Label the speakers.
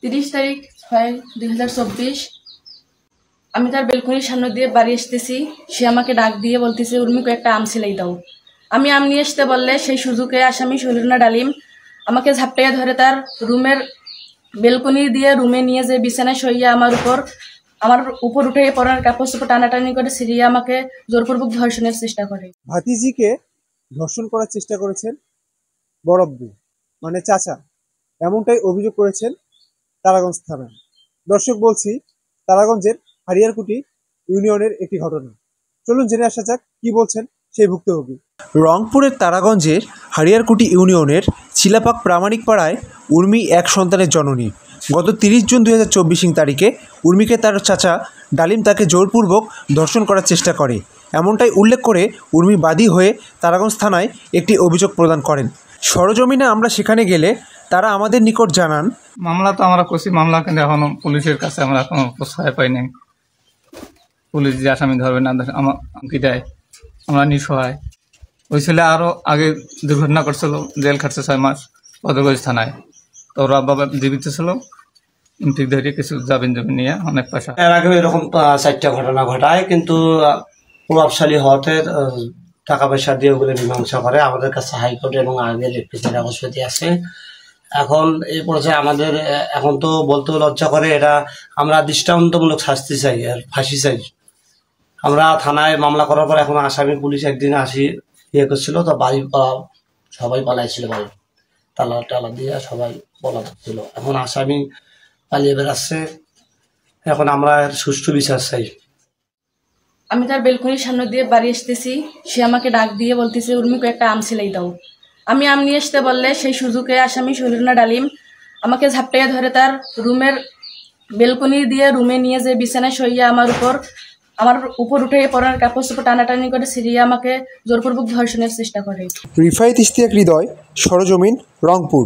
Speaker 1: 30 তারিখ 6 2024 আমি তার বেলকনির সামনে দিয়ে বাড়ি আসতেছি। সে আমাকে ডাক দিয়ে বলতেছে, উর্মিকে একটা আম সিলাই দাও। আমি আম নিয়ে আসতে বললে সেই সুযোগে আসামি শরীরনা ডালিম আমাকে ঝাপটাইয়া ধরে তার রুমের বেলকনি দিয়ে রুমে নিয়ে যে বিছানায় শইয়া আমার উপর উঠে পড়ার কাপড় চোপড় টানাটানি করে সিরিয়া আমাকে জোরপূর্বক ধর্ষণের চেষ্টা করে।
Speaker 2: ভাতিজিকে ধর্ষণ করার চেষ্টা করেছেন বড়ব্বু মানে চাচা, এমনটাই অভিযোগ করেছেন তারাগঞ্জ থানায়। দর্শক বলছি তারাগঞ্জের হারিয়ারকুটি ইউনিয়নের একটি ঘটনা। চলুন জেনে আসা যাক কি বলছেন সেই ভুক্তভোগী।
Speaker 3: রংপুরের তারাগঞ্জের হারিয়ারকুটি ইউনিয়নের চিলাপাক প্রামাণিক পাড়ায় উর্মি এক সন্তানের জননী। গত 30 জুন 2024 তারিখে উর্মিকে তার চাচা ডালিম তাকে জোরপূর্বক ধর্ষণ করার চেষ্টা করে, এমনটাই উল্লেখ করে উর্মি বাদী হয়ে তারাগঞ্জ থানায় একটি অভিযোগ প্রদান করেন। সরজমিনে আমরা সেখানে গেলে তারা আমাদের নিকট জানান,
Speaker 4: মামলা তো আমরা করছি, মামলা কিন্তু এখনো পুলিশের কাছে আমরা এখনো প্রশ্রয় পাই নাই। পুলিশ যে আসামি ধরবে না কি দেয়, আমরা নিঃসহায়। ওই ছেলে আরো আগে দুর্ঘটনা করছিল, জেল খাটছে 6 মাস বদরগঞ্জ থানায়। তো ওরা বাবা জীবিত ছিল, ঠিক ধরে কিছু জামিন নিয়ে অনেক পয়সা।
Speaker 5: এর আগে এরকম 4টা ঘটনা ঘটায়, কিন্তু প্রভাবশালী হওয়াতে টাকা পয়সা দিয়ে ওগুলো মীমাংসা করে। আমাদের কাছে হাইকোর্ট এবং আইনের লেখপিসের কাগজপাতি আছে। এখন এই পর্যায়ে আমাদের এখন তো বলতে লজ্জা করে, এটা আমরা দৃষ্টান্তমূলক শাস্তি চাই আর ফাঁসি চাই। আমরা থানায় মামলা করার পর এখন আসামি পুলিশ একদিন আসি করছিল, তো বাড়ি সবাই পালাইছিল, বাড়ি তালা টালা দিয়ে সবাই পলাচ্ছিল। এখন আসামি পালিয়ে বেড়াচ্ছে, এখন আমরা সুষ্ঠু বিচার চাই।
Speaker 1: আমি তার বেলকনির সামনে দিয়ে বাড়ি আসতেছি। সে আমাকে ডাক দিয়ে বলতেছে, উর্মিকে একটা আম সিলাই দাও। আমি আম নিয়ে আসতে বললে সেই সুযোগে আসামি শরীরনা ডালিম আমাকে ঝাপটাইয়া ধরে তার রুমের বেলকনি দিয়ে রুমে নিয়ে যে বিছানায় শইয়া আমার উপর উঠে পড়ার কাপড় চোপড় টানাটানি করে সিরিয়া আমাকে জোরপূর্বক ধর্ষণের চেষ্টা করে।
Speaker 3: রিফায়েত ইশতিয়াক হৃদয়, সরজমিন, রংপুর।